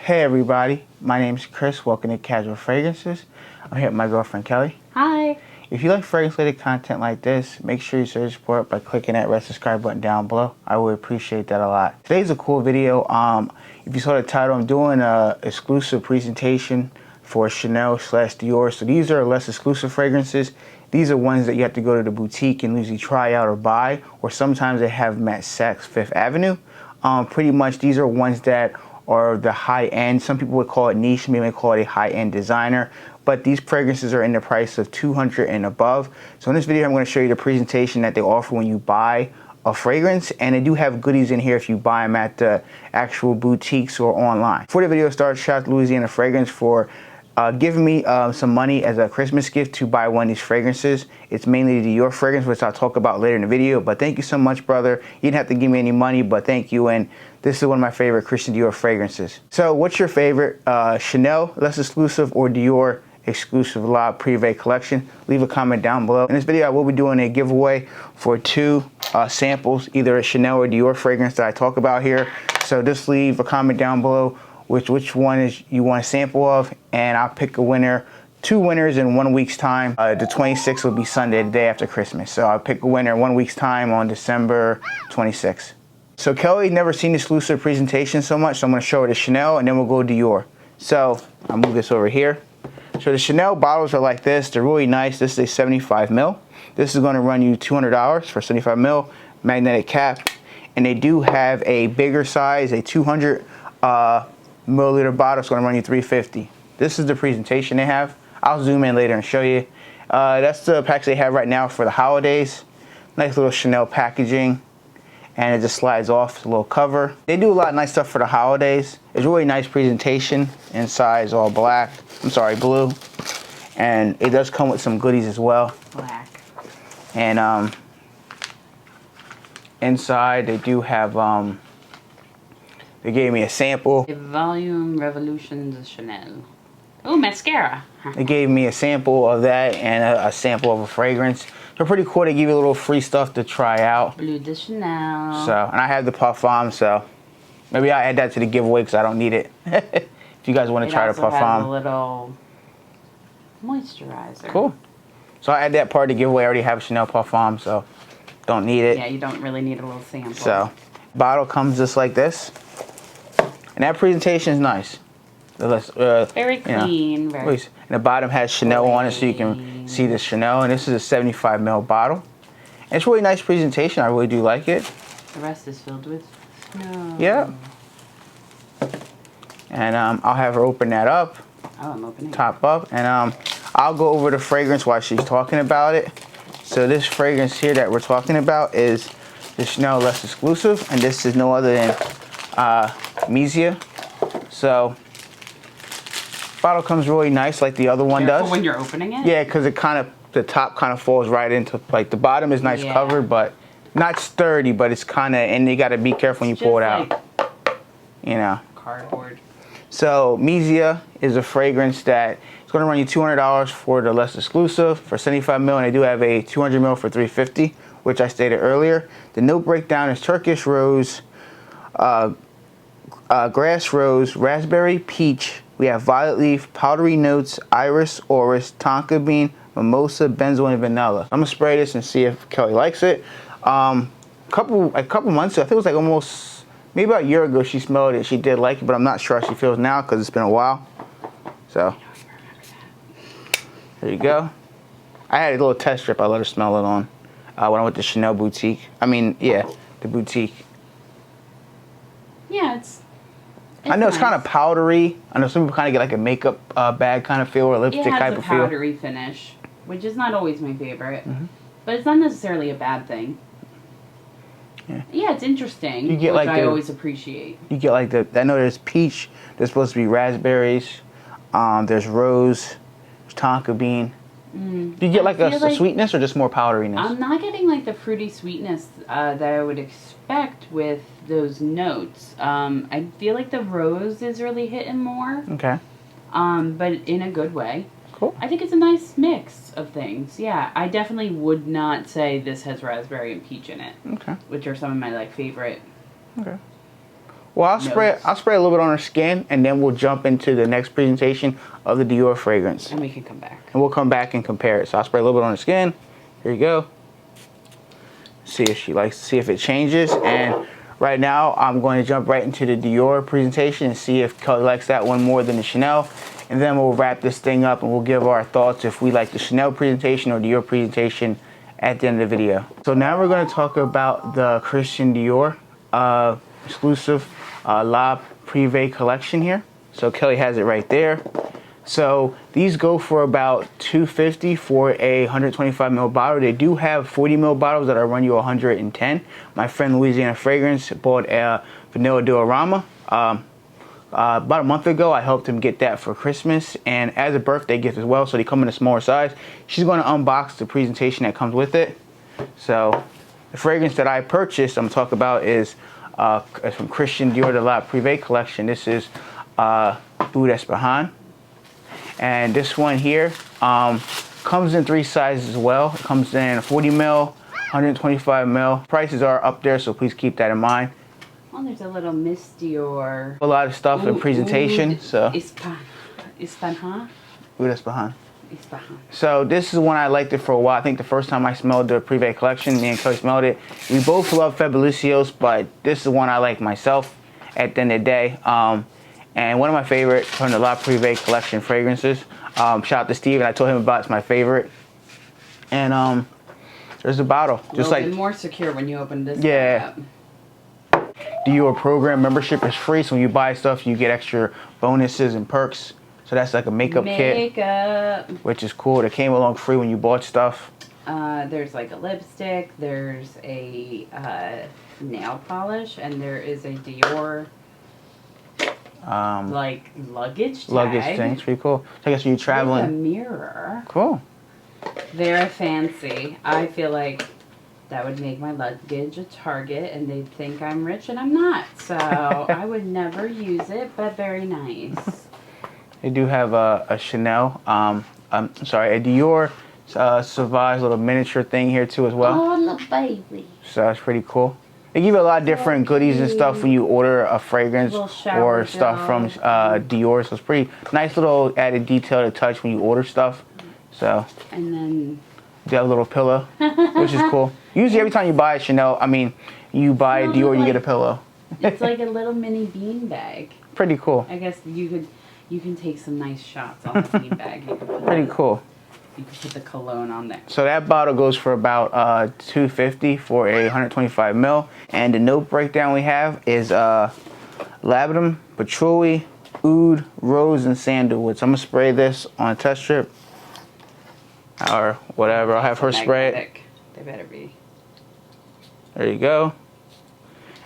Hey everybody, my name is Chris. Welcome to Casual Fragrances. I'm here with my girlfriend Kelly. Hi. If you like fragrance-related content like this, make sure you search for it by clicking that red subscribe button down below. I would appreciate that a lot. Today's a cool video. If you saw the title, I'm doing an exclusive presentation for Chanel / Dior. So these are less exclusive fragrances. These are ones that you have to go to the boutique and usually try out or buy, or sometimes they have them at Saks Fifth Avenue. Pretty much these are ones that are the high end. Some people would call it niche, maybe call it a high end designer, but these fragrances are in the price of $200 and above. So in this video, I'm going to show you the presentation that they offer when you buy a fragrance, and they do have goodies in here if you buy them at the actual boutiques or online. Before the video starts, shout out to Louisiana Fragrance for giving me some money as a Christmas gift to buy one of these fragrances. It's mainly the Dior fragrance, which I'll talk about later in the video, but thank you so much, brother. You didn't have to give me any money, but thank you, and this is one of my favorite Christian Dior fragrances. So what's your favorite, Chanel less exclusive or Dior exclusive La Privé collection? Leave a comment down below. In this video, I will be doing a giveaway for two samples, either a Chanel or Dior fragrance that I talk about here. So just leave a comment down below which one is you want a sample of, and I'll pick a winner. Two winners in 1 week's time. The 26th will be Sunday, the day after Christmas. So I'll pick a winner in 1 week's time on December 26th. So Kelly never seen the exclusive presentation so much, so I'm gonna show her the Chanel and then we'll go Dior. So I'll move this over here. So the Chanel bottles are like this. They're really nice. This is a 75 ml. This is gonna run you $200 for 75 ml, magnetic cap. And they do have a bigger size, a 200 milliliter bottle. It's gonna run you $350. This is the presentation they have. I'll zoom in later and show you. That's the packs they have right now for the holidays. Nice little Chanel packaging, and it just slides off. It's a little cover. They do a lot of nice stuff for the holidays. It's a really nice presentation. Inside is all black. I'm sorry, blue. And it does come with some goodies as well. Black. And inside they do have they gave me a sample. Volume Revolutions Chanel. Oh, mascara. They gave me a sample of that and a sample of a fragrance. They're pretty cool. They give you a little free stuff to try out. Bleu de Chanel. So, and I have the parfum, so maybe I'll add that to the giveaway because I don't need it. If you guys want to try the parfum. It also has a little moisturizer. Cool. So I'll add that part of the giveaway. I already have Chanel parfum, so don't need it. Yeah, you don't really need a little sample. So, bottle comes just like this. And that presentation is nice. Very clean. Very and the bottom has Chanel on it, so you can see the Chanel. And this is a 75 ml bottle. And it's a really nice presentation. I really do like it. The rest is filled with snow. Yeah. And I'll have her open that up. Oh, I'm opening. Top up. And I'll go over the fragrance while she's talking about it. So this fragrance here that we're talking about is the Chanel Less Exclusive. And this is no other than Misia. So bottle comes really nice like the other one does. When you're opening it? Yeah, because it kind of, the top kind of falls right into, like the bottom is nice covered, but not sturdy, but it's kind of, and you got to be careful when you pull it out. You know. Cardboard. So Misia is a fragrance that it's going to run you $200 for the less exclusive for 75 ml, and they do have a 200 ml for $350, which I stated earlier. The note breakdown is Turkish rose, grass rose, raspberry, peach. We have violet leaf, powdery notes, iris, orris, tonka bean, mimosa, benzoin, and vanilla. I'm gonna spray this and see if Kelly likes it. A couple months ago, I think it was like almost, maybe about a year ago, she smelled it. She did like it, but I'm not sure how she feels now because it's been a while. So there you go. I had a little test strip. I let her smell it on when I went to Chanel boutique. I mean, yeah, the boutique. Yeah, it's I know nice. It's kind of powdery. I know some people kind of get like a makeup bag kind of feel or lipstick type of feel. It has a powdery finish, which is not always my favorite, but it's not necessarily a bad thing. Yeah, it's interesting, you get which like I always appreciate. You get like I know there's peach, there's supposed to be raspberries, there's rose, there's tonka bean. Do you get like a sweetness or just more powderiness? I'm not getting like the fruity sweetness that I would expect with those notes. I feel like the rose is really hitting more. Okay. But in a good way. Cool. I think it's a nice mix of things. Yeah, I definitely would not say this has raspberry and peach in it. Okay. Which are some of my like favorite. Okay. Well, I'll spray a little bit on her skin, and then we'll jump into the next presentation of the Dior fragrance. And we can come back. And we'll come back and compare it. So I'll spray a little bit on her skin. Here you go. See if she likes, see if it changes. And right now, I'm going to jump right into the Dior presentation and see if Kelly likes that one more than the Chanel. And then we'll wrap this thing up and we'll give our thoughts if we like the Chanel presentation or Dior presentation at the end of the video. So now we're going to talk about the Christian Dior exclusive La Privé collection here. So Kelly has it right there. So these go for about $250 for a 125 ml bottle. They do have 40 ml bottles that run you 110. My friend Louisiana Fragrance bought a vanilla diorama. About a month ago, I helped him get that for Christmas and as a birthday gift as well. So they come in a smaller size. She's going to unbox the presentation that comes with it. So the fragrance that I purchased, I'm talking about is from Christian Dior, the La Privé collection. This is Oud Espaghan. And this one here comes in 3 sizes as well. It comes in 40 ml, 125 ml. Prices are up there, so please keep that in mind. Oh, there's a little Miss Dior. A lot of stuff in presentation. Oud so Espaghan. Oud Espaghan. Espaghan. So this is one I liked it for a while. I think the first time I smelled the Privé collection, me and Kelly smelled it. We both love Fabulicios, but this is one I like myself at the end of the day. And one of my favorite from the La Privé collection fragrances. Shout out to Steve, and I told him about it's my favorite. And there's a bottle. Just like more secure when you open this. Yeah. Dior program membership is free, so when you buy stuff, you get extra bonuses and perks. So that's like a makeup kit, which is cool. That came along free when you bought stuff. There's like a lipstick. There's a nail polish, and there is a Dior. Like luggage tag. Luggage thing. It's pretty cool. So I guess you're traveling. With a mirror. Cool. Very fancy. I feel like that would make my luggage a Target, and they'd think I'm rich, and I'm not. So I would never use it, but very nice. They do have a Chanel. A Dior Sauvage little miniature thing here too as well. Oh, little baby. So that's pretty cool. They give you a lot of different goodies and stuff when you order a fragrance or stuff from Dior. So it's pretty nice little added detail to touch when you order stuff. So and then you have a little pillow, which is cool. Usually every time you buy a Chanel, you buy a Dior, you get a pillow. It's like a little mini bean bag. Pretty cool. I guess you can take some nice shots on the bean bag. Pretty cool. You can put the cologne on there. So that bottle goes for about $250 for a 125 ml. And the note breakdown we have is labdanum, patchouli, oud, rose, and sandalwood. So I'm gonna spray this on a test strip or whatever. I'll have her spray it. They better be. There you go.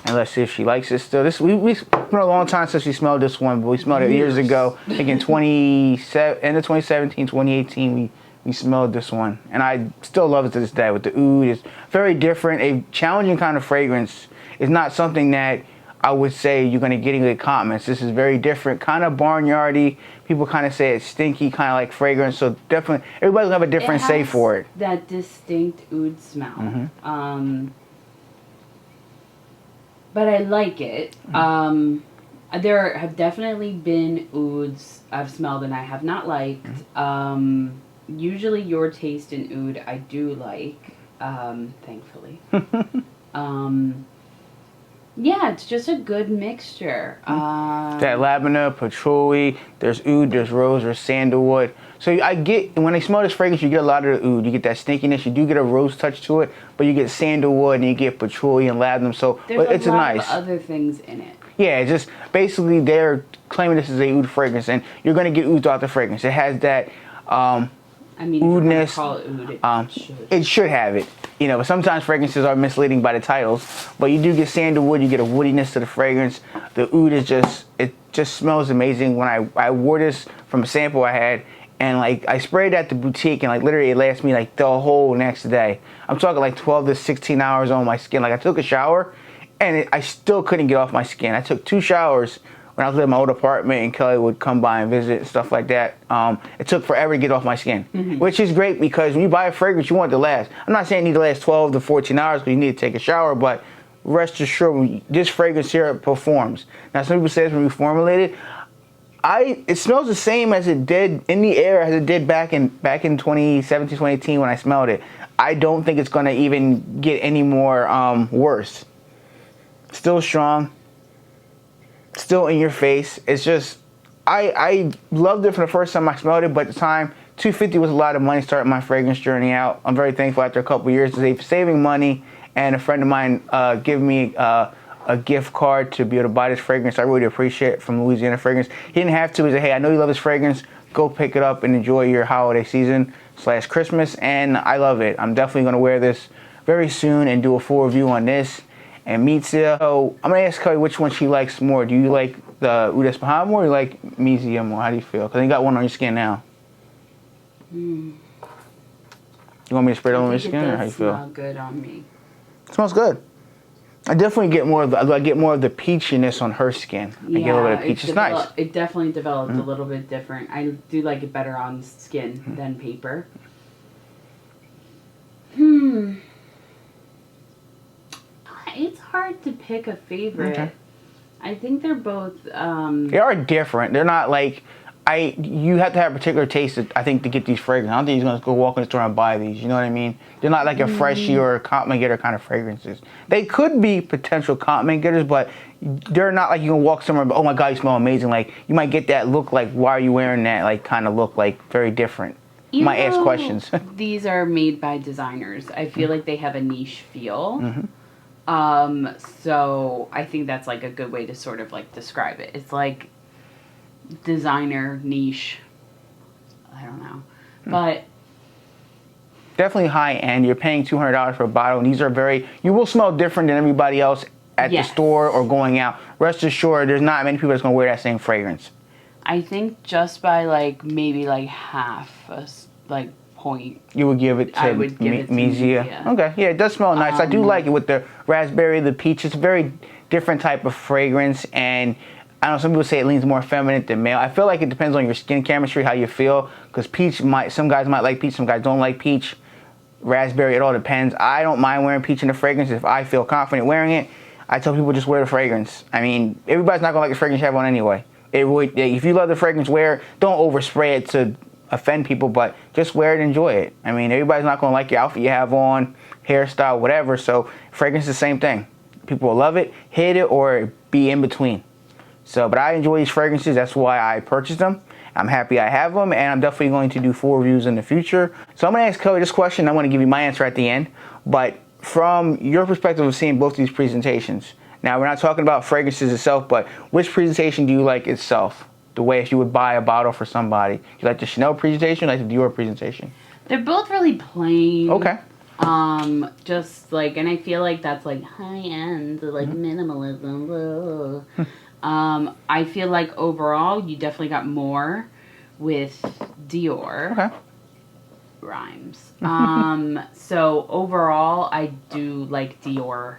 And let's see if she likes it still. It's been a long time since we smelled this one, but we smelled it years ago. I think in end of 2017, 2018, we smelled this one. And I still love it to this day with the oud. It's very different, a challenging kind of fragrance. It's not something that I would say you're going to get any comments. This is very different, kind of barnyardy. People kind of say it's stinky, kind of like fragrance. So definitely, everybody's going to have a different say for it. That distinct oud smell. Mm-hmm. But I like it. There have definitely been ouds I've smelled and I have not liked. Usually your taste in oud I do like, thankfully. Yeah, it's just a good mixture. That lavender, patchouli, there's oud, there's rose, there's sandalwood. So I get, when I smell this fragrance, you get a lot of the oud. You get that stinkiness. You do get a rose touch to it, but you get sandalwood and you get patchouli and lavender. So it's a lot nice. of other things in it. Yeah, it's just basically they're claiming this is a oud fragrance, and you're gonna get oud throughout the fragrance. It has that oudness. Call it oud, it should have it. You know, but sometimes fragrances are misleading by the titles. But you do get sandalwood, you get a woodiness to the fragrance. The oud is it just smells amazing. When I wore this from a sample I had, and like I sprayed at the boutique, and like literally it lasted me like the whole next day. I'm talking like 12 to 16 hours on my skin. Like I took a shower, and I still couldn't get off my skin. I took 2 showers when I was living in my old apartment, and Kelly would come by and visit and stuff like that. It took forever to get off my skin, which is great because when you buy a fragrance, you want it to last. I'm not saying it needs to last 12 to 14 hours because you need to take a shower, but rest assured, this fragrance here performs. Now, some people say it's been reformulated. It smells the same as it did in the air as it did back in 2017, 2018 when I smelled it. I don't think it's gonna even get any more worse. Still strong, still in your face. It's just, I loved it from the first time I smelled it, but at the time, $250 was a lot of money starting my fragrance journey out. I'm very thankful after a couple of years of saving money, and a friend of mine gave me a gift card to be able to buy this fragrance. I really appreciate it, from Louisiana Fragrance. He didn't have to. He said, hey, I know you love this fragrance. Go pick it up and enjoy your holiday season / Christmas. And I love it. I'm definitely going to wear this very soon and do a full review on this and Misia. So I'm going to ask Kelly which one she likes more. Do you like the Oud Espahar more, or you like Misia more? How do you feel? Because you got one on your skin now. You want me to spray it on your skin, or how you feel? It smells good on me. It smells good. I definitely get more of the peachiness on her skin. I get a little bit of peach. It's nice. It definitely developed a little bit different. I do like it better on skin than paper. It's hard to pick a favorite. Okay. I think they're both. They are different. They're not like you have to have a particular taste, I think, to get these fragrances. I don't think you're going to go walk in the store and buy these. You know what I mean? They're not like a freshie or a compliment getter kind of fragrances. They could be potential compliment getters, but they're not like you can walk somewhere and oh my God, you smell amazing. Like, you might get that look like, why are you wearing that? Like, kind of look like very different. You might ask questions. These are made by designers. I feel like they have a niche feel. So I think that's like a good way to sort of like describe it. It's like designer niche. I don't know, but definitely high end. You're paying $200 for a bottle, and these are you will smell different than everybody else at the store or going out. Rest assured, there's not many people that's gonna wear that same fragrance. I think just by like maybe like half a point, you would give it to Misia. Okay, yeah, it does smell nice. I do like it with the raspberry, the peach. It's a very different type of fragrance, and I know some people say it leans more feminine than male. I feel like it depends on your skin chemistry, how you feel, because peach some guys might like peach, some guys don't like peach. Raspberry, it all depends. I don't mind wearing peach in the fragrance if I feel confident wearing it. I tell people just wear the fragrance. I mean, everybody's not gonna like the fragrance you have on anyway. If you love the fragrance, don't overspray it to offend people, but just wear it and enjoy it. I mean, everybody's not gonna like your outfit you have on, hairstyle, whatever. So fragrance is the same thing. People will love it, hate it, or be in between. So, but I enjoy these fragrances. That's why I purchased them. I'm happy I have them, and I'm definitely going to do full reviews in the future. So I'm going to ask Kelly this question. I'm going to give you my answer at the end. But from your perspective of seeing both these presentations, now we're not talking about fragrances itself, but which presentation do you like itself? The way if you would buy a bottle for somebody. You like the Chanel presentation or like the Dior presentation? They're both really plain. Okay. Just like, and I feel like that's like high end, like minimalism. I feel like overall you definitely got more with Dior. Okay. Rhymes. So overall I do like Dior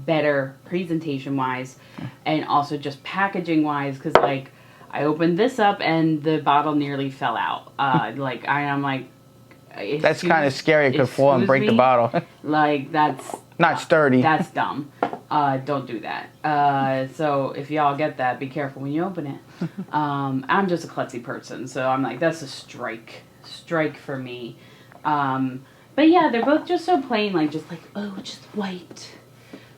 better presentation wise and also just packaging wise, because like I opened this up and the bottle nearly fell out. I'm like, that's kind of scary. It could fall and break the bottle. Like, that's not sturdy. That's dumb. Don't do that. So if y'all get that, be careful when you open it. I'm just a klutzy person, so I'm like, that's a strike for me. But yeah, they're both just so plain, like just white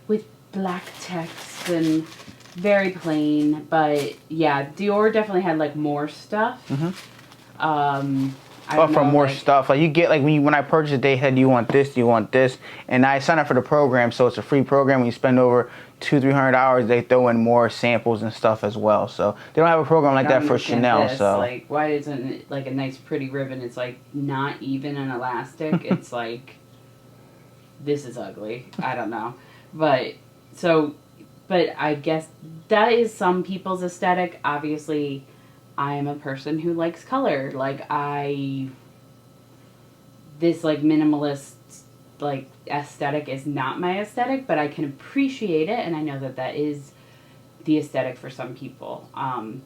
with black text and very plain. But yeah, Dior definitely had like more stuff. Stuff. Like you get like when I purchased it, they said, do you want this? Do you want this? And I signed up for the program, so it's a free program. When you spend over $200-300, they throw in more samples and stuff as well. So they don't have a program like that for Chanel. So like, why isn't it like a nice pretty ribbon? It's like not even an elastic. It's like, this is ugly. I don't know, but I guess that is some people's aesthetic. Obviously, I am a person who likes color. Like this like minimalist like aesthetic is not my aesthetic, but I can appreciate it, and I know that is the aesthetic for some people.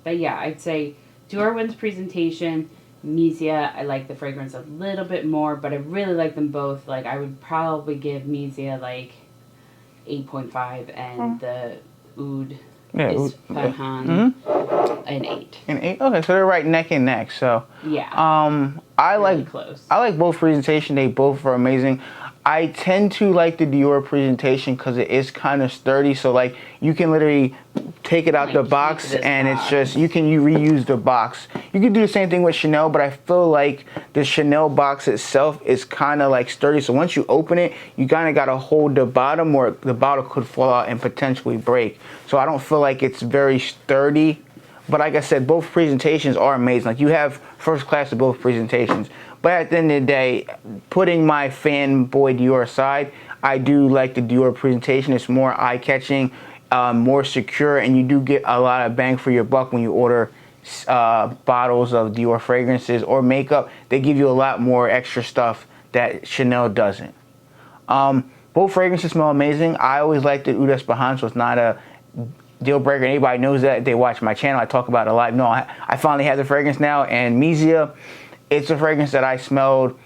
But yeah, I'd say Dior wins presentation. Misia, I like the fragrance a little bit more, but I really like them both. Like I would probably give Misia like 8.5, and the Oud Yeah, is Oud, an 8. An 8. Okay, so they're right neck and neck. So Yeah. I really like close. I like both presentation. They both are amazing. I tend to like the Dior presentation because it is kind of sturdy. So like you can literally take it out Like, the keep box this and box. it's just you reuse the box. You can do the same thing with Chanel, but I feel like the Chanel box itself is kind of like sturdy. So once you open it, you kind of got to hold the bottom, or the bottle could fall out and potentially break. So I don't feel like it's very sturdy. But like I said, both presentations are amazing. Like you have first class of both presentations. But at the end of the day, putting my fanboy Dior aside, I do like the Dior presentation. It's more eye-catching, more secure, and you do get a lot of bang for your buck when you order bottles of Dior fragrances or makeup. They give you a lot more extra stuff that Chanel doesn't. Both fragrances smell amazing. I always liked the Oud Espahán, so it's not a deal breaker. Anybody knows that. They watch my channel. I talk about it a lot. No, I finally have the fragrance now. And Misia, it's a fragrance that I smelled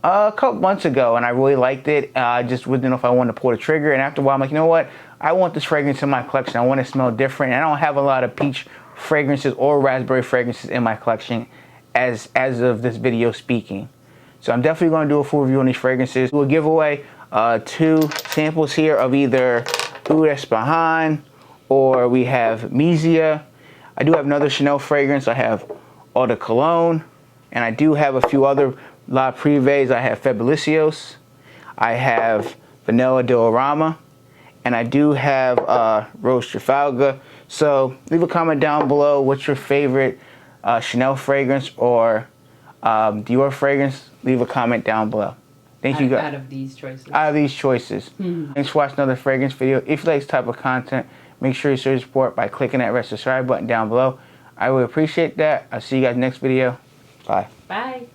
a couple months ago, and I really liked it. I just didn't know if I wanted to pull the trigger. And after a while, I'm like, you know what? I want this fragrance in my collection. I want it to smell different. And I don't have a lot of peach fragrances or raspberry fragrances in my collection as of this video speaking. So I'm definitely going to do a full review on these fragrances. We'll give away 2 samples here of either Oud Espahán, or we have Misia. I do have another Chanel fragrance. I have Eau de Cologne. And I do have a few other La Privés. I have Fabulicios. I have Vanilla Diorama. And I do have Rose Trafalgar. So leave a comment down below. What's your favorite Chanel fragrance or Dior fragrance? Leave a comment down below. Thank you guys. Out of these choices. Out of these choices. Thanks for watching another fragrance video. If you like this type of content, make sure you show your support by clicking that red subscribe button down below. I would appreciate that. I'll see you guys next video. Bye. Bye.